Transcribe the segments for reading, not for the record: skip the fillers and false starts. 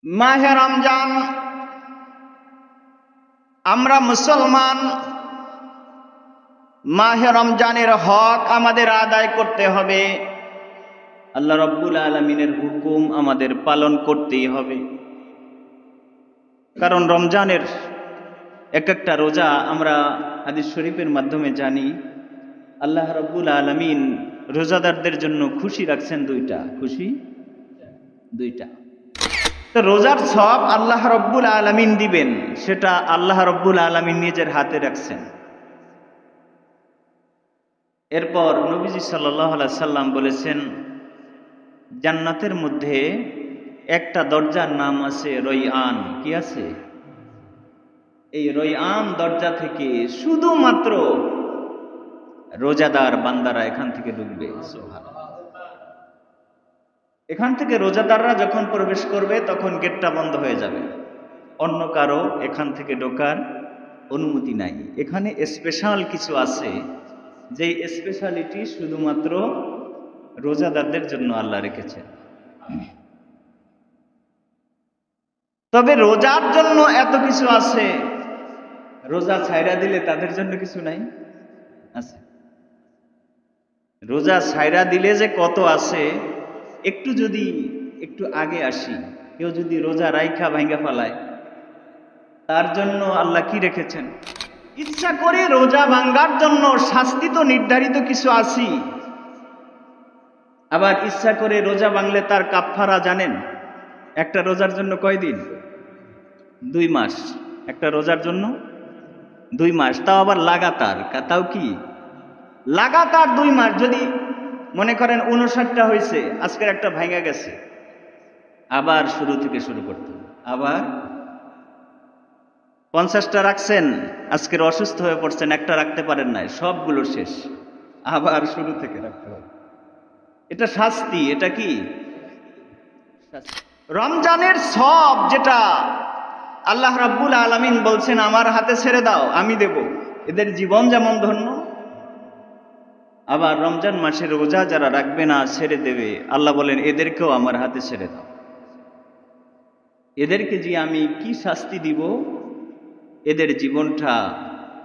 মাহে রমজান, আমরা মুসলমান। মাহে রমজানের হক আমাদের আদায় করতে হবে। আল্লাহ রাব্বুল আলামিনের হুকুম আমাদের পালন করতেই হবে। কারণ রমজানের এক একটা রোজা আমরা হাদিস শরীফের মাধ্যমে জানি, আল্লাহ রাব্বুল আলামিন রোজাদারদের জন্য খুশি রাখছেন দুইটা। খুশি দুইটা। তো রোজার সব আল্লাহ রাব্বুল আলামিন দিবেন, সেটা আল্লাহ রাব্বুল আলামিন নিজের হাতে রাখছেন। এরপর নবীজি সাল্লাল্লাহু আলাইহি সাল্লাম বলেছেন, জান্নাতের মধ্যে একটা দরজার নাম আছে রয়্যান। কি আছে? এই রয়্যান দরজা থেকে শুধুমাত্র রোজাদার বান্দারা এখান থেকে ঢুকবে। সুবহানাল্লাহ। এখান থেকে রোজাদাররা যখন প্রবেশ করবে তখন গেটটা বন্ধ হয়ে যাবে, অন্য কারো এখান থেকে ঢোকার অনুমতি নাই। এখানে স্পেশাল কিছু আছে, যেই স্পেশালিটি শুধুমাত্র রোজাদারদের জন্য আল্লাহ রেখেছেন। তবে রোজার জন্য এত কিছু আছে, রোজা ছাইরা দিলে তাদের জন্য কিছু নাই? আছে। রোজা ছাইরা দিলে যে কত আছে, একটু আগে আসি। কেউ যদি রোজা রাইখা ভাঙ্গা ফেলায়, তার জন্য আল্লাহ কি রেখেছেন? ইচ্ছা করে রোজা ভাঙ্গার জন্য শাস্তি তো নির্ধারিত কিছু আছে। আবার ইচ্ছা করে রোজা ভাঙলে তার কাফফারা জানেন? একটা রোজার জন্য কয়দিন? 2 মাস। একটা রোজার জন্য 2 মাস, তাও আবার লাগাতার। তাও কি লাগাতার 2 মাস। যদি মনে করেন 59টা হয়েছে, আজকের একটা ভাঙা গেছে, আবার শুরু থেকে শুরু করতে হবে। আবার 50টা রাখছেন, আজকের অসুস্থ হয়ে পড়ছেন, একটা রাখতে পারেন নাই, সবগুলো শেষ, আবার শুরু থেকে রাখতে হবে। এটা শাস্তি। এটা কি রমজানের সব, যেটা আল্লাহ রাব্বুল আলামিন বলছেন আমার হাতে ছেড়ে দাও, আমি দেব। এদের জীবন যেমন ধন্য, আবার রমজান মাসে রোজা যারা রাখবে না, ছেড়ে দেবে, আল্লাহ বলেন এদেরকেও আমার হাতে ছেড়ে দাও। এদেরকে যে আমি কি শাস্তি দিব, এদের জীবনটা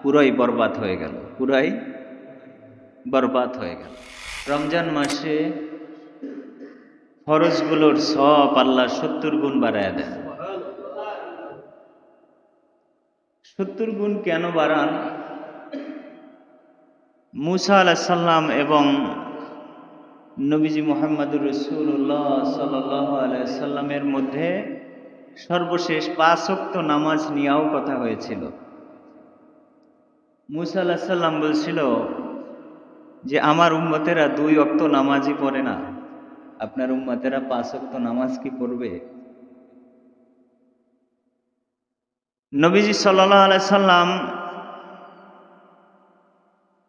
পুরাই বরবাদ হয়ে গেল, পুরাই বরবাদ হয়ে গেল। রমজান মাসে ফরজগুলোর সব আল্লাহ 70 গুণ বাড়ায় দেন। 70 গুণ কেন বাড়ান? মুসা আলাইহিস সালাম এবং নবীজি মুহাম্মদুর রাসূলুল্লাহ সাল্লাল্লাহু আলাইহি সাল্লামের মধ্যে সর্বশেষ 5 ওয়াক্ত নামাজ নিয়েও কথা হয়েছিল। মুসা আলাইহিস সালাম বলছিল যে আমার উম্মতেরা 2 ওয়াক্ত নামাজই পড়ে না, আপনার উম্মতেরা 5 ওয়াক্ত নামাজ কি পড়বে? নবীজি সাল্লাল্লাহু আলাইহি সাল্লাম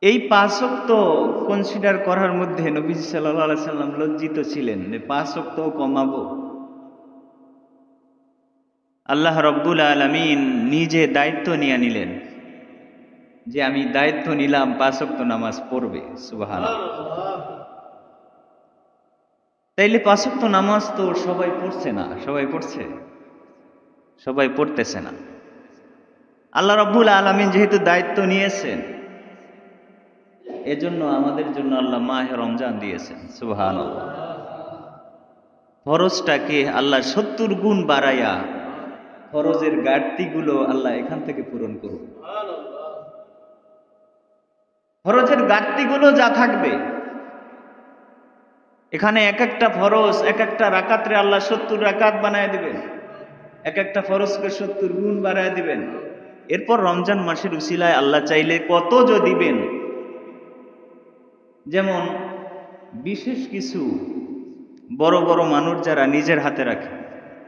এই 5 ওয়াক্ত কনসিডার করার মধ্যে নবীজি সাল্লাল্লাহু আলাইহি সাল্লাম লজ্জিত ছিলেন যে 5 ওয়াক্ত কমাবো। আল্লাহ রাব্বুল আলামিন নিজে দায়িত্ব নিয়ে নিলেন যে আমি দায়িত্ব নিলাম 5 ওয়াক্ত নামাজ পড়বে। সুবহানাল্লাহ। তাইলে 5 ওয়াক্ত নামাজ তো সবাই পড়ছে না। সবাই পড়ছে? সবাই পড়তেছে না। আল্লাহ রাব্বুল আলামিন যেহেতু দায়িত্ব নিয়েছেন, এজন্য আমাদের জন্য আল্লাহ মাহে রমজান দিয়েছেন। সুবহানাল্লাহ। ফরজটাকে আল্লাহ 70 গুণ বাড়াইয়া ফরজের ঘাটতিগুলো আল্লাহ এখান থেকে পূরণ করুন। ফরজের ঘাটতিগুলো যা থাকবে, এখানে এক একটা ফরজ, এক একটা রাকাতরে আল্লাহ 70 রাকাত বানায় দিবেন, এক একটা ফরজকে 70 গুণ বাড়ায় দিবেন। এরপর রমজান মাসের উসিলায় আল্লাহ চাইলে কত যে দিবেন। যেমন বিশেষ কিছু বড় বড় মানুষ যারা নিজের হাতে রাখে,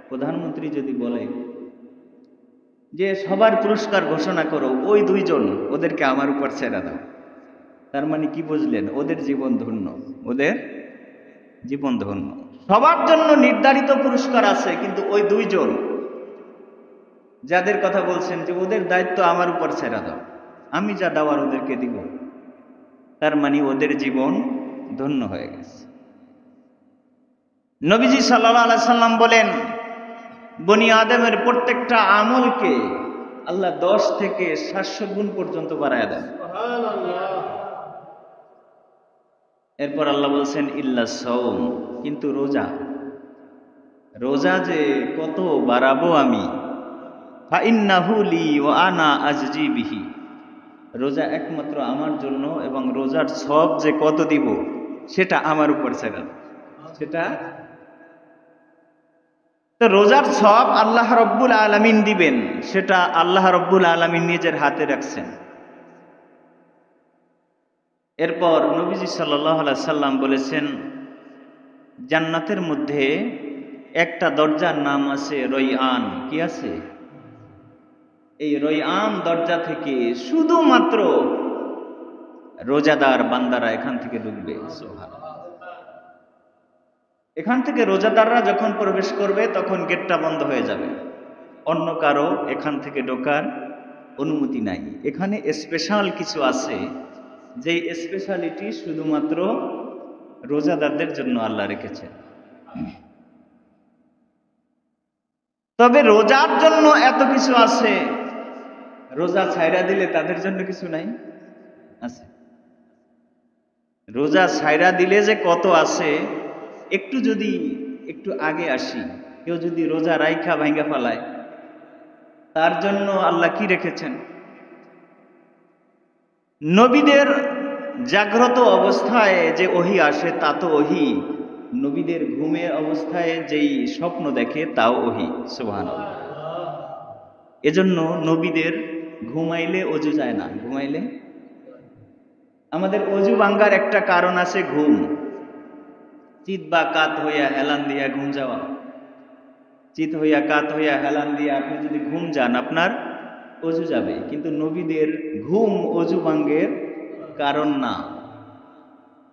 প্রধানমন্ত্রী যদি বলে যে সবার পুরস্কার ঘোষণা করো, ওই 2 জন ওদেরকে আমার উপর ছেড়ে দাও, তার মানে কি বুঝলেন? ওদের জীবন ধন্য, ওদের জীবন ধন্য। সবার জন্য নির্ধারিত পুরস্কার আছে, কিন্তু ওই 2 জন যাদের কথা বলছেন যে ওদের দায়িত্ব আমার উপর ছেড়ে দাও, আমি যা দেওয়ার ওদেরকে দিব, তার মানে ওদের জীবন ধন্য হয়ে গেছে। নবীজি সাল্লাল্লাহু আলাইহি সাল্লাম বলেন বনি আদমের প্রত্যেকটা আমলকে আল্লাহ 10 থেকে 700 গুণ পর্যন্ত বাড়ায় দেন। এরপর আল্লাহ বলছেন ইল্লা সাওম, কিন্তু রোজা, রোজা যে কত বাড়াবো আমি, ফাইন্নাহু লি ওয়া আনা আজজি বিহি, রোজা একমাত্র আমার জন্য এবং রোজার সব যে কত দিব সেটা আমার উপর ছেড়ে, সেটা তো রোজার সব আল্লাহ রব্বুল আলামিন দিবেন, সেটা আল্লাহ রব্বুল আলামিন নিজের হাতে রাখছেন। এরপর নবীজি সাল্লাল্লাহু আলাইহি সাল্লাম বলেছেন জান্নাতের মধ্যে একটা দরজার নাম আছে রয়্যান। কি আছে? এই রয়্যান দরজা থেকে শুধুমাত্র রোজাদার বান্দারা এখান থেকে ঢুকবে। সুবহানাল্লাহ। এখান থেকে রোজাদাররা যখন প্রবেশ করবে তখন গেটটা বন্ধ হয়ে যাবে, অন্য কারো এখান থেকে ঢোকার অনুমতি নাই। এখানে স্পেশাল কিছু আছে, যে স্পেশালিটি শুধুমাত্র রোজাদারদের জন্য আল্লাহ রেখেছেন। তবে রোজার জন্য এত কিছু আছে, রোজা ছাইরা দিলে তাদের জন্য কিছু নাই? আছে। রোজা ছাইরা দিলে যে কত আছে, একটু আগে আসি, কেউ যদি রোজা রাইখা ভাঙ্গা ফেলায় তার জন্য আল্লাহ কি রেখেছেন? নবীদের জাগ্রত অবস্থায় যে ওহী আসে তা তো ওহী, নবীদের ঘুমের অবস্থায় যেই স্বপ্ন দেখে তাও ওহী। সুবহানাল্লাহ। এজন্য নবীদের ঘুমাইলে অজু যায় না। ঘুমাইলে আমাদের অজু ভাঙ্গার একটা কারণ আছে, ঘুম। চিত বা কাত হইয়া হেলান দিয়া ঘুম যাওয়া, চিত হইয়া কাত হইয়া হেলান দিয়া আপনি যদি ঘুম যান আপনার অজু যাবে, কিন্তু নবীদের ঘুম অজু ভাঙ্গের কারণ না।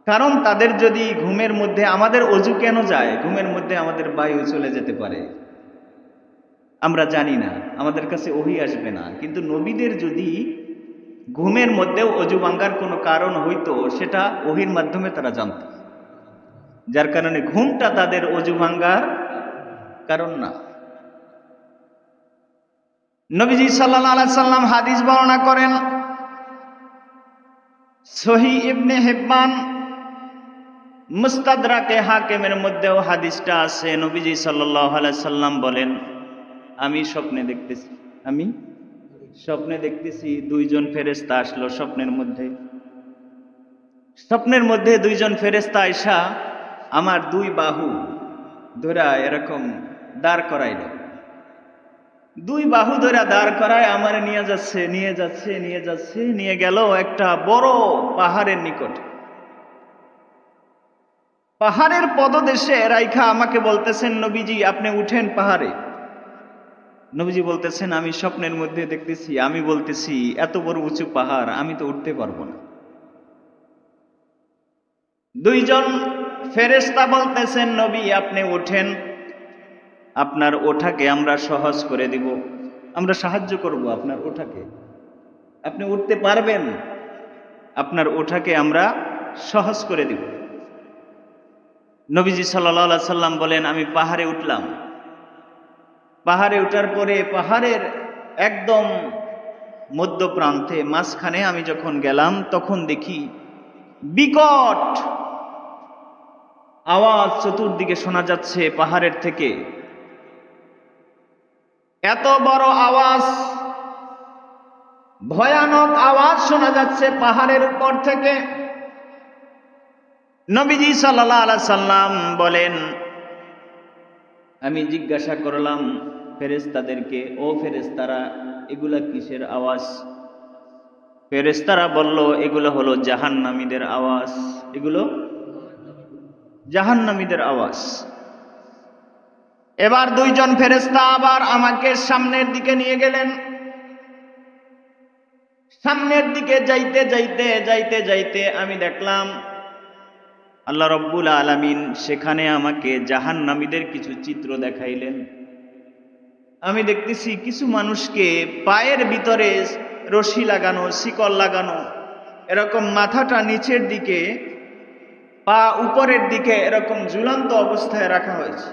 কারণ তাদের যদি ঘুমের মধ্যে, আমাদের অজু কেন যায়? ঘুমের মধ্যে আমাদের বায়ু চলে যেতে পারে, আমরা জানি না, আমাদের কাছে ওহী আসবে না। কিন্তু নবীদের যদি ঘুমের মধ্যেও অজু ভাঙ্গার কোনো কারণ হইতো, সেটা ওহীর মাধ্যমে তারা জানত, যার কারণে ঘুমটা তাদের অজু ভাঙ্গার কারণ না। নবীজি সাল্লাল্লাহু আলাইহি সাল্লাম হাদিস বর্ণনা করেন, সহিহ ইবনে হিব্বান, মুস্তাদরাকে হাকিমের মধ্যেও হাদিসটা আছে। নবীজি সাল্লাল্লাহু আলাইহি সাল্লাম বলেন, আমি স্বপ্নে দেখতেছি দুইজন ফেরেশতা আসলো স্বপ্নের মধ্যে দুইজন ফেরেশতা আইসা আমার দুই বাহু ধরা এরকম দাঁড় করাইল, দুই বাহু ধরা দাঁড় করায় আমার নিয়ে গেল একটা বড় পাহাড়ের নিকট। পাহাড়ের পদদেশে রাইখা আমাকে বলতেছেন, নবীজি আপনি উঠেন পাহাড়ে। নবীজি বলতেছেন আমি স্বপ্নের মধ্যে দেখতেছি, আমি বলতেছি এত বড় উঁচু পাহাড় আমি তো উঠতে পারবো না। দুইজন ফেরেশতা বলতেছেন, নবী আপনি ওঠেন, আপনার ওঠাকে আমরা সহজ করে দিব, আমরা সাহায্য করব আপনার ওঠাকে, আপনি উঠতে পারবেন, আপনার ওঠাকে আমরা সহজ করে দিব। নবীজি সাল্লাল্লাহু আলাইহি সাল্লাম বলেন, আমি পাহাড়ে উঠলাম। পাহাড়ে ওঠার পরে পাহাড়ের একদম মধ্য প্রান্তে মাঝখানে আমি যখন গেলাম, তখন দেখি বিকট আওয়াজ চতুর্দিকে শোনা যাচ্ছে পাহাড়ের থেকে। এত বড় আওয়াজ, ভয়ানক আওয়াজ শোনা যাচ্ছে পাহাড়ের উপর থেকে। নবীজি সাল্লাল্লাহু আলাইহি সাল্লাম বলেন, আমি জিজ্ঞাসা করলাম ফেরেশতাদেরকে, ও ফেরেশতারা এগুলা কিসের আওয়াজ? ফেরেশতারা বলল, এগুলো হলো জাহান্নামীদের আওয়াজ, এগুলো জাহান্নামীদের আওয়াজ। এবার দুইজন ফেরেশতা আবার আমাকে সামনের দিকে নিয়ে গেলেন। সামনের দিকে যাইতে আমি দেখলাম আল্লাহ রব্বুল আলামিন সেখানে আমাকে জাহান্নামীদের কিছু চিত্র দেখাইলেন। আমি দেখতেছি কিছু মানুষকে পায়ের ভিতরে রশি লাগানো, শিকল লাগানো, এরকম মাথাটা নিচের দিকে, পা উপরের দিকে এরকম ঝুলন্ত অবস্থায় রাখা হয়েছে।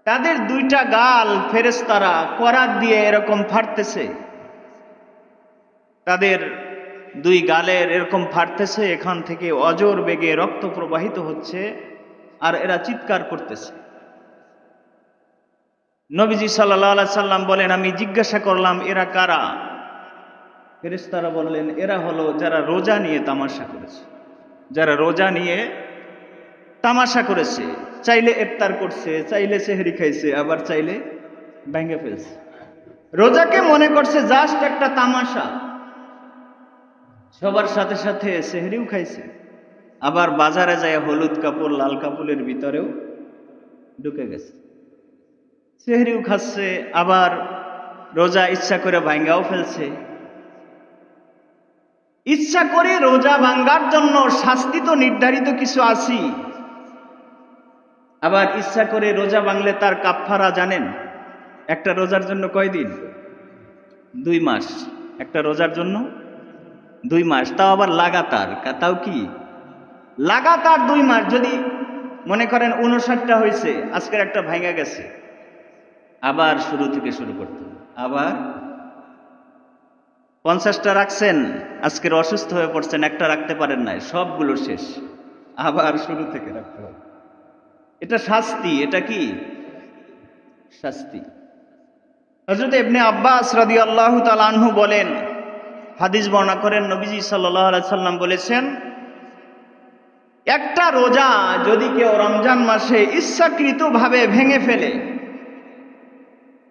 তাদের দুইটা গাল ফেরেশতারা করাত দিয়ে এরকম ফাটতেছে, তাদের দুই গালের এরকম ফাটতেছে, এখান থেকে অজর বেগে রক্ত প্রবাহিত হচ্ছে আর এরা চিৎকার করতেছে। নবীজি সাল্লাল্লাহু আলাইহি সাল্লাম বলেন, আমি জিজ্ঞাসা করলাম এরা কারা? ফেরেশতারা বললেন, এরা হলো যারা রোজা নিয়ে তামাশা করেছে, যারা রোজা নিয়ে তামাশা করেছে, চাইলে ইফতার করছে, চাইলে সেহরি খাইছে, আবার চাইলে ভেঙে ফেলছে। রোজাকে মনে করছে জাস্ট একটা তামাশা, সবার সাথে সাথে সেহরিও খাইছে, আবার বাজারে যায় হলুদ কাপড় লাল কাপড়ের ভিতরেও ঢুকে গেছে, সেহরিও খাচ্ছে, আবার রোজা ইচ্ছা করে ভাঙ্গাও ফেলছে। ইচ্ছা করে রোজা ভাঙ্গার জন্য শাস্তি তো নির্ধারিত কিছু আছে, আবার ইচ্ছা করে রোজা ভাঙলে তার কাফফারা জানেন? একটা রোজার জন্য কয়দিন? 2 মাস। একটা রোজার জন্য 2 মাস, তাও আবার লাগাতার, তাও কি লাগাতার 2 মাস। যদি মনে করেন 59টা হয়েছে, আজকের একটা ভাঙা গেছে, আবার শুরু থেকে শুরু করতে হবে। আবার 50টা রাখছেন, আজকের অসুস্থ হয়ে পড়ছেন, একটা রাখতে পারেন নাই, সবগুলো শেষ, আবার শুরু থেকে রাখতে হবে। এটা শাস্তি। এটা কি শাস্তি? হযরত ইবনে আব্বাস রাদিয়াল্লাহু তাআলা আনহু বলেন, হাদিস বর্ণনা করেন, নবীজি সাল্লাল্লাহু আলাইহি সাল্লাম বলেছেন, একটা রোজা যদি কেউ রমজান মাসে ইচ্ছাকৃতভাবে ভেঙে ফেলে,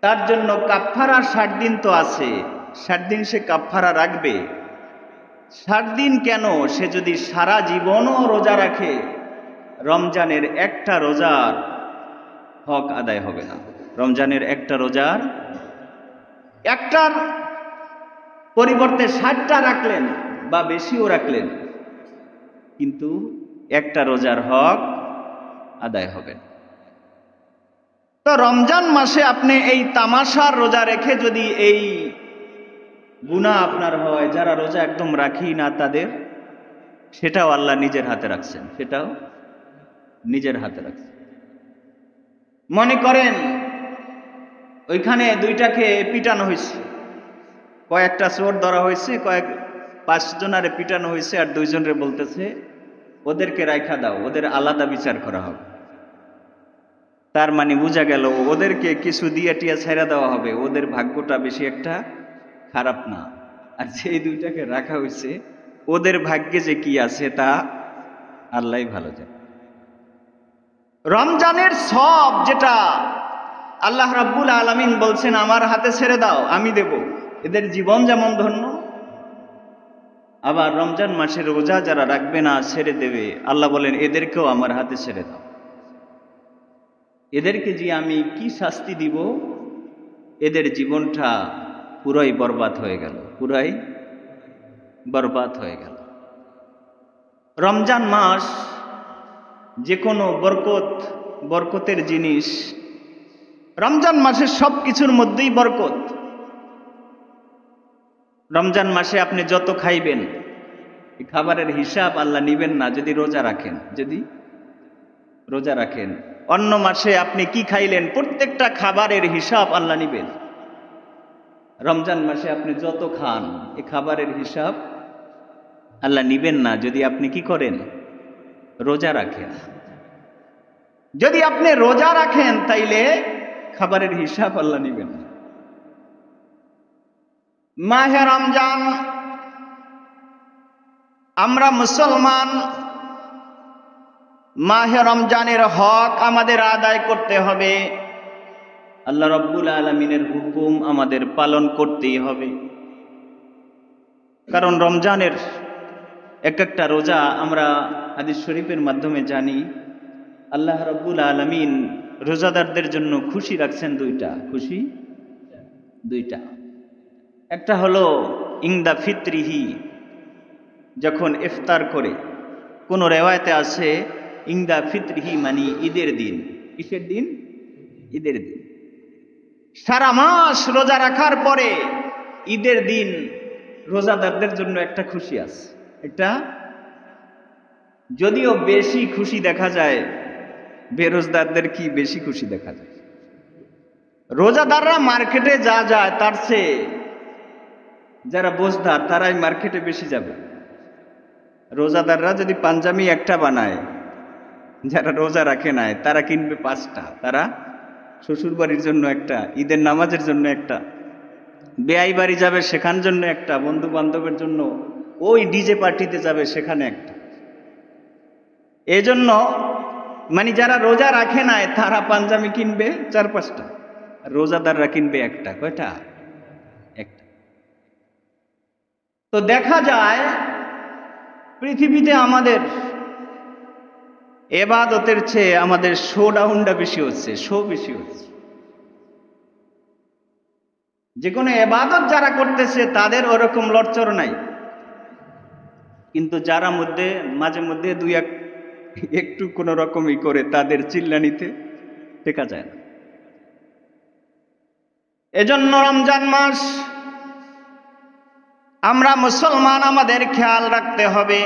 তার জন্য কাফফারা 60 দিন তো আছে, 60 দিন সে কাফফারা রাখবে। 60 দিন কেন, সে যদি সারা জীবনও রোজা রাখে, রমজানের একটা রোজার হক আদায় হবে না। রমজানের একটা রোজার, একটার পরিবর্তে 60টা রাখলেন বা বেশিও রাখলেন, কিন্তু একটা রোজার হক আদায় হবে না। তো রমজান মাসে আপনি এই তামাশার রোজা রেখে যদি এই গুনাহ আপনার হয়, যারা রোজা একদম রাখি না তাদের, সেটাও আল্লাহ নিজের হাতে রাখছেন, সেটাও নিজের হাতে রাখছেন। মনে করেন ওইখানে দুইটাকে পিটানো হয়েছে, কয়েকটা চোর ধরা হয়েছে, 5 জনারে পিটানো হয়েছে, আর 2 জনরে বলতেছে ওদেরকে রাইখা দাও, ওদের আলাদা বিচার করা হবে। তার মানে বোঝা গেল ওদেরকে কিছু দিয়ে টিয়া ছাইরা দেওয়া হবে, ওদের ভাগ্যটা বেশি একটা খারাপ না। আর যেই দুইটাকে রাখা হয়েছে, ওদের ভাগ্যে যে কি আছে তা আল্লাহই ভালো জানে। রমজানের সব যেটা আল্লাহ রাব্বুল আলামিন বলছেন আমার হাতে ছেড়ে দাও, আমি দেব, এদের জীবন যেমন ধন্য, আবার রমজান মাসের রোজা যারা রাখবে না, ছেড়ে দেবে, আল্লাহ বলেন এদেরকেও আমার হাতে ছেড়ে দাও। এদেরকে যে আমি কি শাস্তি দিব, এদের জীবনটা পুরাই বরবাদ হয়ে গেল, পুরাই বরবাদ হয়ে গেল। রমজান মাস যে কোনো বরকতের জিনিস, রমজান মাসের সব কিছুর মধ্যেই বরকত। রমজান মাসে আপনি যত খাইবেন, এই খাবারের হিসাব আল্লাহ নিবেন না যদি রোজা রাখেন, যদি রোজা রাখেন। অন্য মাসে আপনি কি খাইলেন, প্রত্যেকটা খাবারের হিসাব আল্লাহ নিবেন। রমজান মাসে আপনি যত খান, এই খাবারের হিসাব আল্লাহ নিবেন না যদি আপনি কি করেন, রোজা রাখেন। যদি আপনি রোজা রাখেন তাইলে খাবারের হিসাব আল্লাহ নিবেন না। মাহে রমজান, আমরা মুসলমান, মাহে রমজানের হক আমাদের আদায় করতে হবে। আল্লাহ রাব্বুল আলামিনের হুকুম আমাদের পালন করতেই হবে। কারণ রমজানের একটা রোজা আমরা হাদিস শরীফের মাধ্যমে জানি, আল্লাহ রাব্বুল আলামিন রোজাদারদের জন্য খুশি রাখছেন দুইটা, খুশি দুইটা। একটা হলো ইংদা ফিত্রিহি, যখন ইফতার করে, কোন রেওয়ায়েতে আছে ইংদা ফিত্রিহি মানে ঈদের দিন। কিসের দিন? ঈদের দিন। সারা মাস রোজা রাখার পরে ঈদের দিন রোজাদারদের জন্য একটা খুশি আছে। এটা যদিও বেশি খুশি দেখা যায়, বেরোজদারদের কি বেশি খুশি দেখা যায়? রোজাদাররা মার্কেটে যা যায় তার চেয়ে যারা বোঝদার তারাই মার্কেটে বেশি যাবে। রোজাদাররা যদি পাঞ্জাবি একটা বানায়, যারা রোজা রাখে নাই তারা কিনবে 5টা। তারা শ্বশুর বাড়ির জন্য একটা, ঈদের নামাজের জন্য একটা, বেয়াই বাড়ি যাবে সেখান জন্য একটা, বন্ধু বান্ধবের জন্য ওই ডিজে পার্টিতে যাবে সেখানে একটা। এজন্য মানে যারা রোজা রাখে নাই তারা পাঞ্জাবি কিনবে 4-5টা, রোজাদাররা কিনবে একটা। কয়টা? একটা। তো দেখা যায় পৃথিবীতে আমাদের এবাদতের চেয়ে আমাদের শো ডাউনটা বেশি হচ্ছে, শো বেশি হচ্ছে। যে কোনো এবাদত যারা করতেছে তাদের ওরকম লড়চড় নাই, কিন্তু যারা মাঝে মধ্যে একটু কোনো রকমই করে তাদের চিল্লানিতে টেকা যায় না। এজন্য রমজান মাস আমরা মুসলমান আমাদের খেয়াল রাখতে হবে।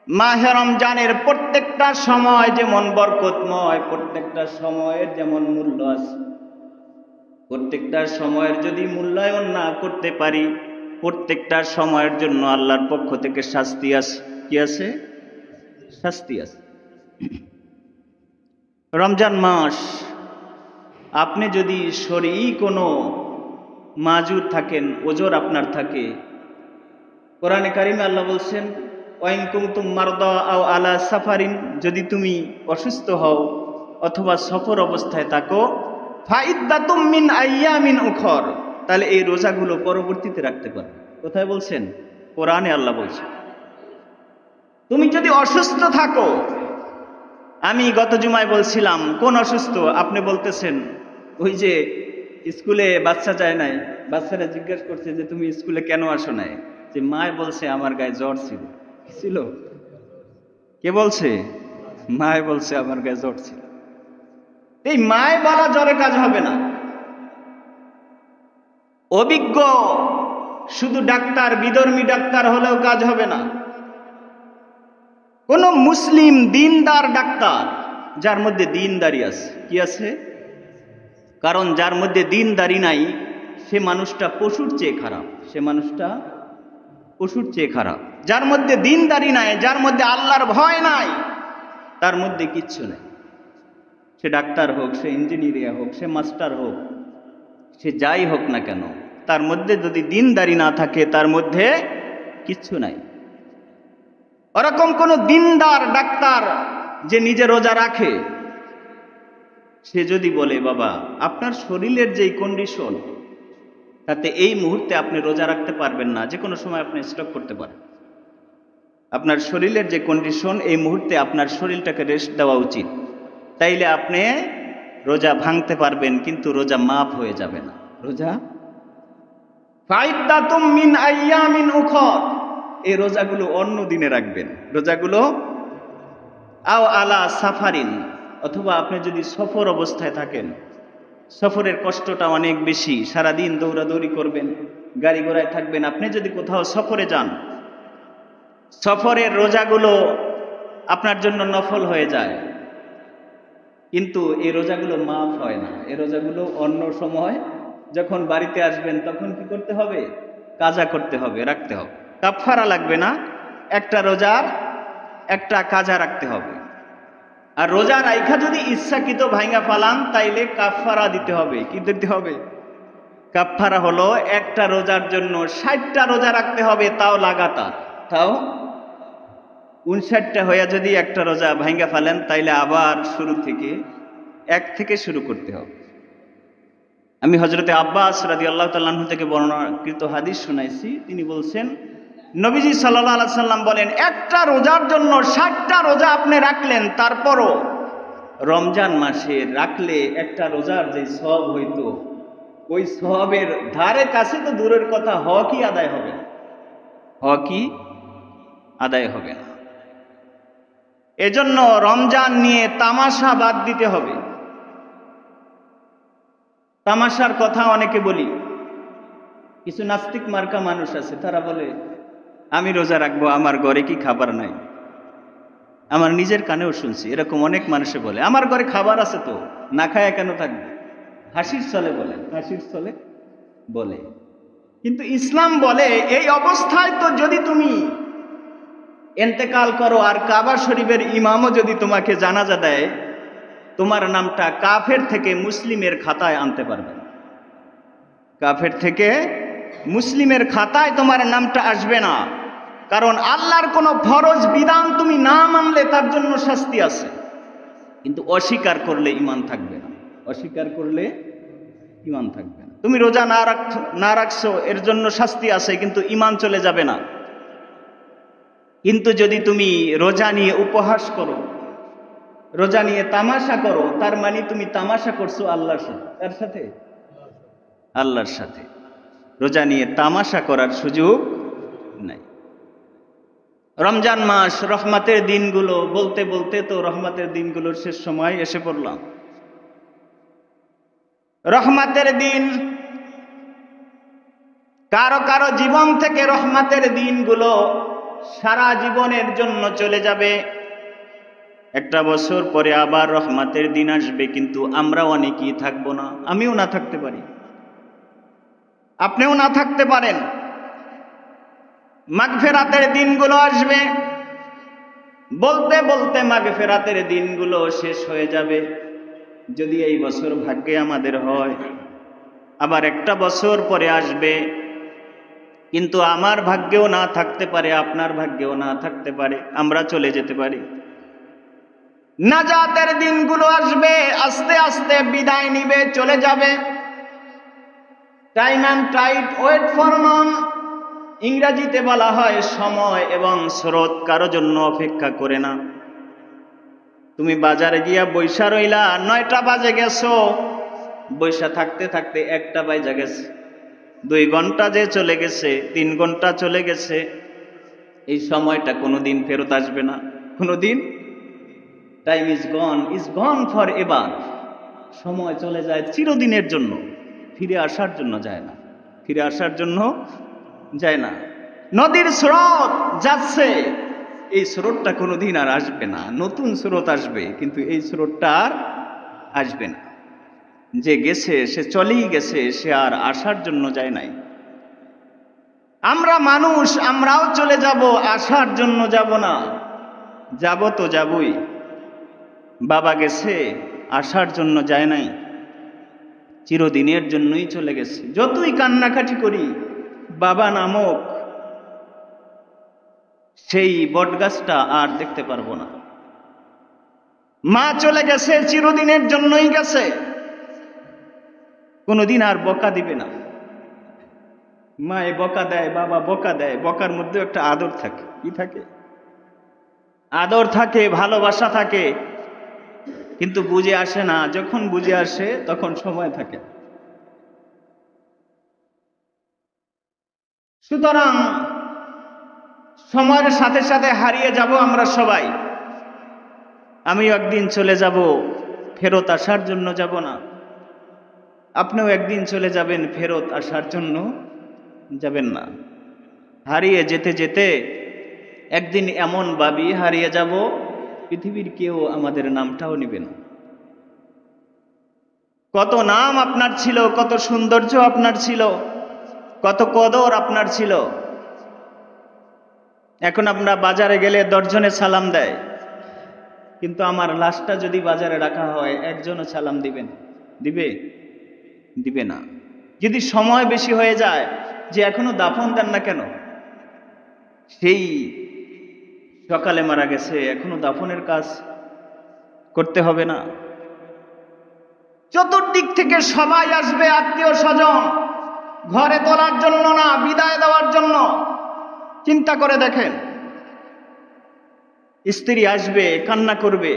মাহে রমজানের প্রত্যেকটা সময় যেমন বরকতময়, প্রত্যেকটা সময়ের যেমন মূল্য আছে, প্রত্যেকটা সময়ের যদি মূল্যায়ন না করতে পারি, প্রত্যেকটা সময়ের জন্য আল্লাহর পক্ষ থেকে শাস্তি আছে। কি আছে? শাস্তি আছে। রমজান মাস আপনি যদি শরঈ কোনো মাজুর থাকেন, ওজর আপনার থাকে, কোরআনে কারিমে আল্লাহ বলছেন ওয়াইন কুনতুম মারদা আও আলা সাফারিন, যদি তুমি অসুস্থ হও অথবা সফর অবস্থায় থাকো, ফাইদ্দাতুম মিন আইয়ামিন উখর, তাহলে এই রোজাগুলো পরবর্তীতে রাখতে পারো। কোথায় বলছেন? কোরআনে আল্লাহ বলছেন। তুমি যদি অসুস্থ থাকো, আমি গত জুমায় বলছিলাম কোন অসুস্থ, আপনি বলতেছেন ওই যে স্কুলে বাচ্চা যায় নাই, বাচ্চারা জিজ্ঞেস করছে যে তুমি স্কুলে কেন আসো নাই, যে মায় বলছে আমার গায়ে জ্বর ছিল। কি ছিল? কে বলছে? মায় বলছে আমার গায়ে জ্বর ছিল। এই মায় বলা জ্বরে কাজ হবে না। অভিজ্ঞ শুধু ডাক্তার, বিধর্মী ডাক্তার হলেও কাজ হবে না। কোন মুসলিম দিনদার ডাক্তার, যার মধ্যে দিনদারি আছে। কি আছে? কারণ যার মধ্যে দিনদারি নাই সে মানুষটা পশুর চেয়ে খারাপ, সে মানুষটা পশুর চেয়ে খারাপ। যার মধ্যে দিনদারি নাই, যার মধ্যে আল্লাহর ভয় নাই, তার মধ্যে কিচ্ছু নেই। সে ডাক্তার হোক, সে ইঞ্জিনিয়ার হোক, সে মাস্টার হোক, সে যাই হোক না কেন, তার মধ্যে যদি দিনদারি না থাকে তার মধ্যে কিচ্ছু নাই। ওরকম কোন দিনদার ডাক্তার যে নিজে রোজা রাখে, সে যদি বলে বাবা আপনার শরীরের যেই কন্ডিশন, তাতে এই মুহূর্তে আপনি রোজা রাখতে পারবেন না, যে কোনো সময় আপনি স্টপ করতে পারেন, আপনার শরীরের যে কন্ডিশন এই মুহূর্তে আপনার শরীরটাকে রেস্ট দেওয়া উচিত, তাইলে আপনি রোজা ভাঙতে পারবেন, কিন্তু রোজা মাফ হয়ে যাবে না। রোজা ফাইদ্দাতুম মিন আইয়ামিন উখর, এই রোজাগুলো অন্য দিনে রাখবেন। রোজাগুলো আও আলা সাফারিন, অথবা আপনি যদি সফর অবস্থায় থাকেন, সফরের কষ্টটা অনেক বেশি, সারাদিন দৌড়াদৌড়ি করবেন, গাড়ি ঘোড়ায় থাকবেন, আপনি যদি কোথাও সফরে যান, সফরের রোজাগুলো আপনার জন্য নফল হয়ে যায়, কিন্তু এই রোজাগুলো মাফ হয় না। এই রোজাগুলো অন্য সময় যখন বাড়িতে আসবেন তখন কি করতে হবে? কাজা করতে হবে, রাখতে হবে। কাফারা লাগবে না, একটা রোজার একটা কাজা রাখতে হবে। আর রোজা রাইখা যদি ইচ্ছাকৃত ভাঙ্গা ফালান তাইলে কাফারা দিতে হবে। কি দিতে হবে? কাফারা হলো একটা রোজার জন্য 60টা রোজা রাখতে হবে, তাও লাগাতার, তাও 59টা হইয়া যদি একটা রোজা ভাঙ্গা ফেলেন তাইলে আবার শুরু থেকে 1 থেকে শুরু করতে হবে। আমি হযরতে আব্বাস রাদিয়াল্লাহু তাআলা আনহু থেকে বর্ণনাকৃত হাদিস শুনাইছি। তিনি বলছেন নবীজি সাল্লাল্লাহু আলাইহি সাল্লাম বলেন, একটা রোজার জন্য 60টা রোজা আপনি রাখলেন, তারপরও রমজান মাসে রাখলে একটা রোজার যে সওয়াব হইতো, ওই সওয়াবের ধারে কাছে তো দূরের কথা হকই আদায় হবে না, হকই আদায় হবে না। এজন্য রমজান নিয়ে তামাশা বাদ দিতে হবে। তামাশার কথা অনেকে বলি, কিছু নাস্তিক মার্কা মানুষ আছে, তারা বলে আমি রোজা রাখবো, আমার ঘরে কি খাবার নাই। আমার নিজের কানেও শুনছি এরকম অনেক মানুষে বলে আমার ঘরে খাবার আছে, তো না খায় কেন থাকবে? হাসির ছলে বলে, হাসির ছলে বলে। কিন্তু ইসলাম বলে এই অবস্থায় তো যদি তুমি ইন্তেকাল করো আর কাবা শরীফের ইমামও যদি তোমাকে জানাজা দেয়, তোমার নামটা কাফের থেকে মুসলিমের খাতায় আনতে পারবে না। কাফের থেকে মুসলিমের খাতায় তোমার নামটা আসবে না। কারণ আল্লাহর কোনো ফরজ বিধান তুমি না মানলে তার জন্য শাস্তি আছে, কিন্তু অস্বীকার করলে ঈমান থাকবে না। অস্বীকার করলে ঈমান থাকবে না। তুমি রোজা না রাখছো এর জন্য শাস্তি আছে, কিন্তু ঈমান চলে যাবে না। কিন্তু যদি তুমি রোজা নিয়ে উপহাস করো, রোজা নিয়ে তামাশা করো, তার মানে তুমি তামাশা করছো আল্লাহর সাথে। তার সাথে? আল্লাহর সাথে। রোজা নিয়ে তামাশা করার সুযোগ নাই। রমজান মাস, রহমতের দিনগুলো বলতে বলতে তো রহমতের দিনগুলোর শেষ সময় এসে পড়লাম। রহমতের দিন, কারো কারো জীবন থেকে রহমতের দিনগুলো সারা জীবনের জন্য চলে যাবে। একটা বছর পরে আবার রহমতের দিন আসবে, কিন্তু আমরা অনেকেই থাকবো না। আমিও না থাকতে পারি, আপনিও না থাকতে পারেন। মাগফিরাতের দিনগুলো আসবে, বলতে বলতে মাগফিরাতের দিনগুলো শেষ হয়ে যাবে। যদি এই বছর ভাগ্যে আমাদের হয়, আবার একটা বছর পরে আসবে, কিন্তু আমার ভাগ্যেও না থাকতে পারে, আপনার ভাগ্যেও না থাকতে পারে, আমরা চলে যেতে পারি। নাজাতের দিনগুলো আসবে, আস্তে আস্তে বিদায় নিবে, চলে যাবে। Time and tide wait for none. ইংরেজিতে বলা হয় সময় এবং স্রোত কারো জন্য অপেক্ষা করে না। তুমি বাজারে গিয়া বৈশা রইলা, 9টা বাজে গেছো, বৈশা থাকতে থাকতে 1টা বাজে গেছে। 2 ঘন্টা যে চলে গেছে, 3 ঘন্টা চলে গেছে। এই সময়টা কোনোদিন ফেরত আসবে না, কোনোদিন। Time is gone for ever. সময় চলে যায় চিরদিনের জন্য, ফিরে আসার জন্য যায় না, ফিরে আসার জন্য যায় না। নদীর স্রোত যাচ্ছে, এই স্রোতটা কোনোদিন আর আসবে না। নতুন স্রোত আসবে, কিন্তু এই স্রোতটা আর আসবে না। যে গেছে সে চলেই গেছে, সে আর আসার জন্য যায় নাই। আমরা মানুষ, আমরাও চলে যাব, আসার জন্য যাব না। যাব তো যাবই। বাবা গেছে, আসার জন্য যায় নাই, চিরদিনের জন্যই চলে গেছে। যতই কান্নাকাটি করি, বাবা নামক সেই বটগাছটা আর দেখতে পারবো না। মা চলে গেছে, চিরদিনের জন্যই গেছে, কোনোদিন আর বকা দিবে না। মায়ে বকা দেয়, বাবা বকা দেয়, বকার মধ্যে একটা আদর থাকে। কি থাকে? আদর থাকে, ভালোবাসা থাকে, কিন্তু বুঝে আসে না। যখন বুঝে আসে তখন সময় থাকে। সুতরাং সময়ের সাথে সাথে হারিয়ে যাব আমরা সবাই। আমিও একদিন চলে যাব, ফেরত আসার জন্য যাব না। আপনিও একদিন চলে যাবেন, ফেরত আসার জন্য যাবেন না। হারিয়ে যেতে যেতে একদিন এমন ভাবি হারিয়ে যাব, পৃথিবীর কেউ আমাদের নামটাও নেবে না। কত নাম আপনার ছিল, কত সৌন্দর্য আপনার ছিল, কত কদর আপনার ছিল। এখন আমরা বাজারে গেলে 10 জনে সালাম দেয়, কিন্তু আমার লাশটা যদি বাজারে রাখা হয়, একজনও সালাম দিবেন? দিবে না। যদি সময় বেশি হয়ে যায়, যে এখনো দাফন দেন না কেন? সেই সকালে মারা গেছে, এখনো দাফনের কাজ করতে হবে না? চতুর্দিক থেকে সবাই আসবে, আত্মীয় স্বজন, ঘরে তোলার জন্য না, বিদায় দেওয়ার জন্য। চিন্তা করে দেখেন, স্ত্রী আসবে, কান্না করবে,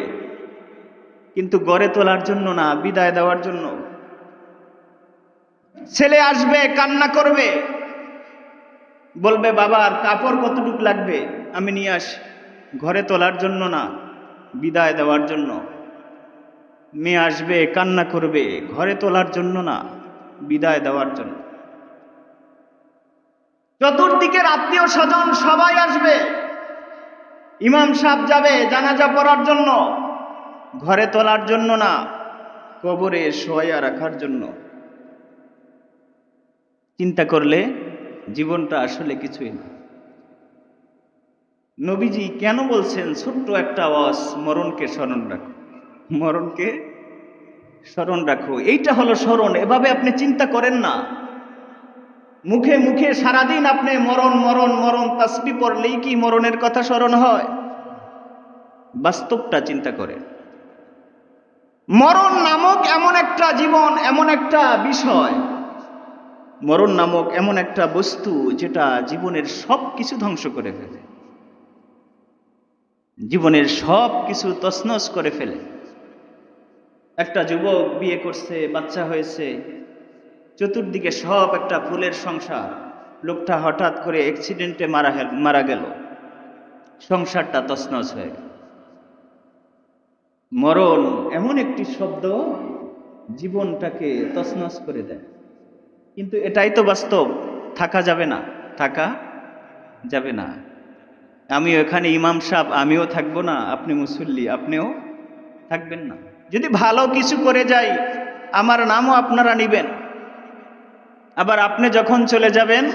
কিন্তু ঘরে তোলার জন্য না, বিদায় দেওয়ার জন্য। ছেলে আসবে, কান্না করবে, বলবে বাবার কাপড় কতটুক লাগবে, আমি নিয়ে আসি, ঘরে তোলার জন্য না, বিদায় দেওয়ার জন্য। মেয়ে আসবে, কান্না করবে, ঘরে তোলার জন্য না, বিদায় দেওয়ার জন্য। চতুর্দিকের আত্মীয় স্বজন সবাই আসবে। ইমাম সাহেব যাবে জানাজা পড়ার জন্য, ঘরে তোলার জন্য না, কবরে শোয়া রাখার জন্য চিন্তা করলে জীবনটা আসলে কিছুই না। নবীজি কেন বলছেন ছোট্ট একটা আওয়াজ, মরণকে স্মরণ রাখো, মরণকে স্মরণ রাখো। এইটা হলো স্মরণ। এভাবে আপনি চিন্তা করেন না, মুখে মুখে সারাদিন আপনি মরণ মরণ মরণ তাসবিহ পড়লেই কি মরণের কথা স্মরণ হয়? বাস্তবটা চিন্তা করেন। মরণ নামক এমন একটা জীবন, এমন একটা বিষয়, মরণ নামক এমন একটা বস্তু যেটা জীবনের সব কিছু ধ্বংস করে ফেলে, জীবনের সব কিছু তছনছ করে ফেলে। একটা যুবক বিয়ে করছে, বাচ্চা হয়েছে, চতুর্দিকে সব একটা ফুলের সংসার, লোকটা হঠাৎ করে অ্যাক্সিডেন্টে মারা গেল, সংসারটা তছনছ হয়ে গেল। মরণ এমন একটি শব্দ জীবনটাকে তছনছ করে দেয়। কিন্তু এটাই তো বাস্তব, থাকা যাবে না, থাকা যাবে না। আমিও এখানে ইমাম সাহেব, আমিও থাকবো না, আপনি মুসল্লি, আপনিও থাকবেন না। যদি ভালো কিছু করে যাই আমার নামও আপনারা নিবেন, আবার আপনি যখন চলে যাবেন,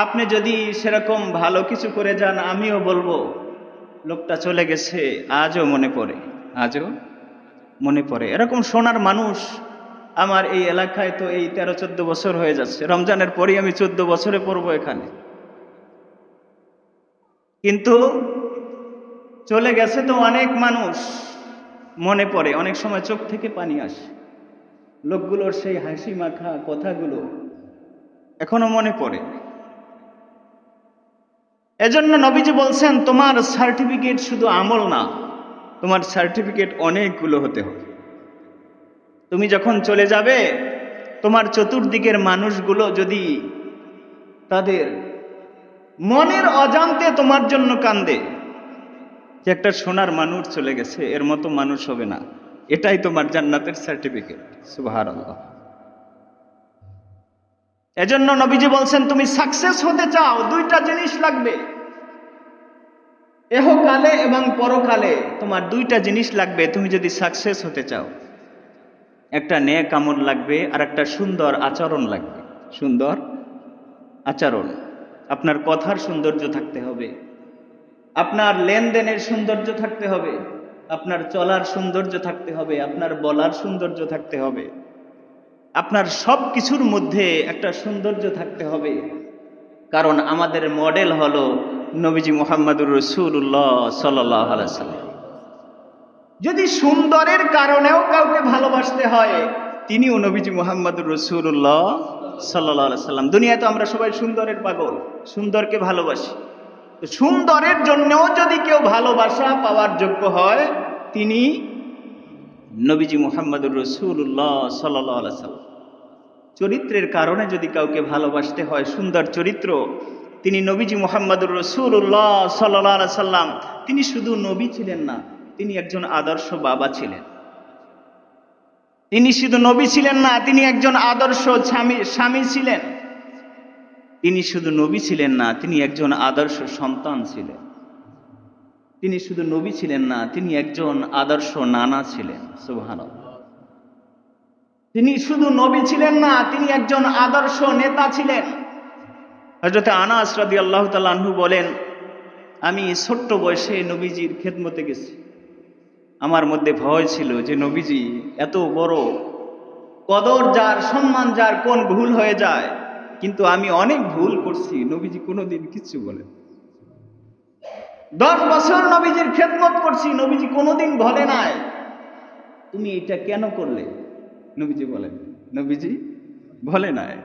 আপনি যদি সেরকম ভালো কিছু করে যান আমিও বলবো লোকটা চলে গেছে, আজও মনে পড়ে, আজও মনে পড়ে। এরকম শোনার মানুষ আমার এই এলাকায় তো এই 13-14 বছর হয়ে যাচ্ছে। রমজানের পরই আমি 14 বছরে পড়বো এখানে। কিন্তু চলে গেছে তো অনেক মানুষ, মনে পড়ে, অনেক সময় চোখ থেকে পানি আসে। লোকগুলোর সেই হাসি মাখা কথাগুলো এখনো মনে পড়ে। এজন্য নবীজি বলছেন তোমার সার্টিফিকেট শুধু আমল না, তোমার সার্টিফিকেট অনেকগুলো হতে হবে। তুমি যখন চলে যাবে, তোমার চতুর্দিকের মানুষগুলো যদি তাদের মনের অজান্তে তোমার জন্য কান্দে যে একটা সোনার মানুষ চলে গেছে, এর মতো মানুষ হবে না, এটাই তোমার জান্নাতের সার্টিফিকেট। সুবহানাল্লাহ। এজন্য নবীজি বলছেন তুমি সাকসেস হতে চাও, দুইটা জিনিস লাগবে, এহকালে এবং পরকালে তোমার দুইটা জিনিস লাগবে। তুমি যদি সাকসেস হতে চাও, একটা নেক আমল লাগবে আর একটা সুন্দর আচরণ লাগবে। সুন্দর আচরণ, আপনার কথার সৌন্দর্য থাকতে হবে, আপনার লেনদেনের সৌন্দর্য থাকতে হবে, আপনার চলার সৌন্দর্য থাকতে হবে, আপনার বলার সৌন্দর্য থাকতে হবে, আপনার সব কিছুর মধ্যে একটা সৌন্দর্য থাকতে হবে। কারণ আমাদের মডেল হলো নবীজি মুহাম্মদুর রাসূলুল্লাহ সাল্লাল্লাহু আলাইহি ওয়াসাল্লাম। যদি সুন্দরের কারণেও কাউকে ভালোবাসতে হয়, তিনিও নবীজি মুহাম্মদুর রাসূলুল্লাহ সাল্লাল্লাহু আলাইহি ওয়াসাল্লাম। দুনিয়াতে আমরা সবাই সুন্দরের পাগল, সুন্দরকে ভালোবাসি। সুন্দরের জন্যও যদি কেউ ভালোবাসা পাওয়ার যোগ্য হয়, তিনি নবীজি মুহাম্মদুর রাসূলুল্লাহ সাল্লাল্লাহু আলাইহি ওয়াসাল্লাম। চরিত্রের কারণে যদি কাউকে ভালোবাসতে হয়, সুন্দর চরিত্র, তিনি নবীজি মুহাম্মদুর রাসূলুল্লাহ সাল্লাল্লাহু আলাইহি ওয়াসাল্লাম। তিনি শুধু নবী ছিলেন না, তিনি একজন আদর্শ বাবা ছিলেন। তিনি শুধু নবী ছিলেন না, তিনি একজন আদর্শ স্বামী ছিলেন। তিনি শুধু নবী ছিলেন না, তিনি একজন আদর্শ সন্তান ছিলেন। তিনি শুধু নবী ছিলেন না, তিনি একজন আদর্শ নানা ছিলেন। সুবহানাল্লাহ। তিনি শুধু নবী ছিলেন না, তিনি একজন আদর্শ নেতা ছিলেন। হযরত আনাস রাদিয়াল্লাহু তাআলা আনহু বলেন, আমি ছোট্ট বয়সে নবীজির খেদমতে গেছি। আমার মধ্যে ভয় ছিল যে নবীজি এত বড়, কদর যার, সম্মান যার, কোন ভুল হয়ে যায়। কিন্তু আমি অনেক ভুল করছি, নবীজি কোনোদিন কিচ্ছু বলেন। 10 বছর নবীজির খেদমত করছি, নবীজি কোনোদিন বলে নাই তুমি এটা কেন করলে। নবীজি বলেন, নবীজি বলে নাই।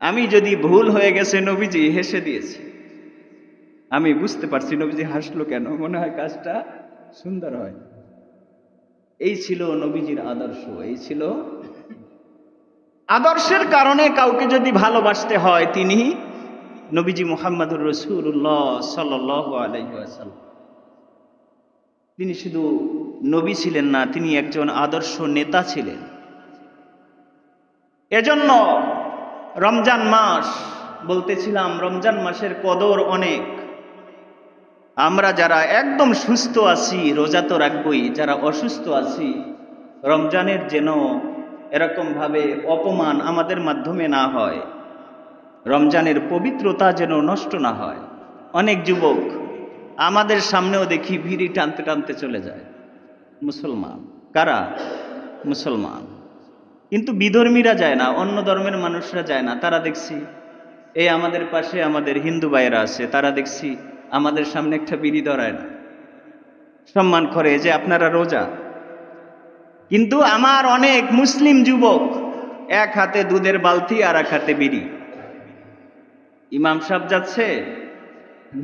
আমি যদি ভুল হয়ে গেছে, নবীজি হেসে দিয়েছে। আমি বুঝতে পারছি নবীজি হাসলো কেন, মনে হয় কাজটা সুন্দর হয়। এই ছিল নবীজির আদর্শ, এই ছিল আদর্শের কারণে কাউকে যদি ভালোবাসতে হয়, তিনি নবীজি মুহাম্মদুর রাসূলুল্লাহ সাল্লাল্লাহু আলাইহি ওয়াসাল্লাম। তিনি শুধু নবী ছিলেন না, তিনি একজন আদর্শ নেতা ছিলেন। এজন্য রমজান মাস, বলতেছিলাম রমজান মাসের কদর অনেক। আমরা যারা একদম সুস্থ আছি রোজা তো রাখবই, যারা অসুস্থ আছি রমজানের যেন এরকমভাবে অপমান আমাদের মাধ্যমে না হয়, রমজানের পবিত্রতা যেন নষ্ট না হয়। অনেক যুবক আমাদের সামনেও দেখি বিড়ি টানতে টানতে চলে যায়, মুসলমান। কারা? মুসলমান। কিন্তু বিধর্মীরা যায় না, অন্য ধর্মের মানুষরা যায় না। তারা দেখছি এই আমাদের পাশে আমাদের হিন্দু ভাইয়েরা আছে, তারা দেখছি আমাদের সামনে একটা বিড়ি ধরায় না, সম্মান করে যে আপনারা রোজা। কিন্তু আমার অনেক মুসলিম যুবক এক হাতে দুধের বালতি আর এক হাতে বিড়ি। ইমাম সাহেব যাচ্ছে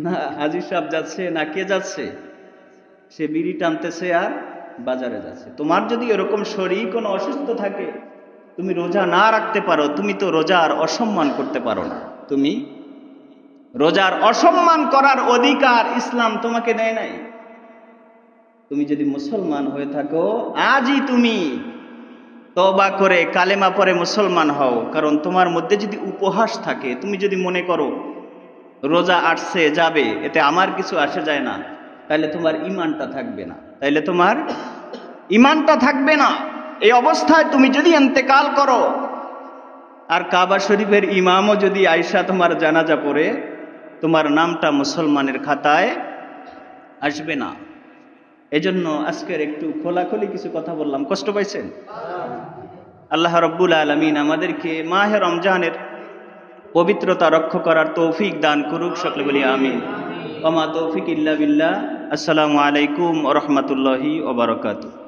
না হাজি সাহেব যাচ্ছে না কে যাচ্ছে, সে বিড়ি টানতেছে আর বাজারে যাচ্ছে। তোমার যদি এরকম শরীর কোনো অসুস্থ থাকে, তুমি রোজা না রাখতে পারো, তুমি তো রোজার অসম্মান করতে পারো না। তুমি রোজার অসম্মান করার অধিকার ইসলাম তোমাকে দেয় নাই। তুমি যদি মুসলমান হয়ে থাকো, আজই তুমি তওবা করে কালেমা পড়ে মুসলমান হও। কারণ তোমার মধ্যে যদি উপহাস থাকে, তুমি যদি মনে করো রোজা আসছে যাবে, এতে আমার কিছু আসে যায় না, তাহলে তোমার ইমানটা থাকবে না, তাইলে তোমার ইমানটা থাকবে না। এই অবস্থায় তুমি যদি ইন্তেকাল করো, আর কাবা শরীফের ইমামও যদি আয়েশা তোমার জানাজা পড়ে, তোমার নামটা মুসলমানের খাতায় আসবে না। এজন্য আজকের একটু খোলাখুলি কিছু কথা বললাম, কষ্ট পাইছেন? আল্লাহ রাব্বুল আলামিন আমাদেরকে মাহে রমজানের পবিত্রতা রক্ষা করার তৌফিক দান করুক, সকলে বলি আমিন। ওয়া মা তৌফিক ইল্লা বিল্লাহ। আসসালামু আলাইকুম ওয়া রাহমাতুল্লাহি ওয়া বারাকাতুহু।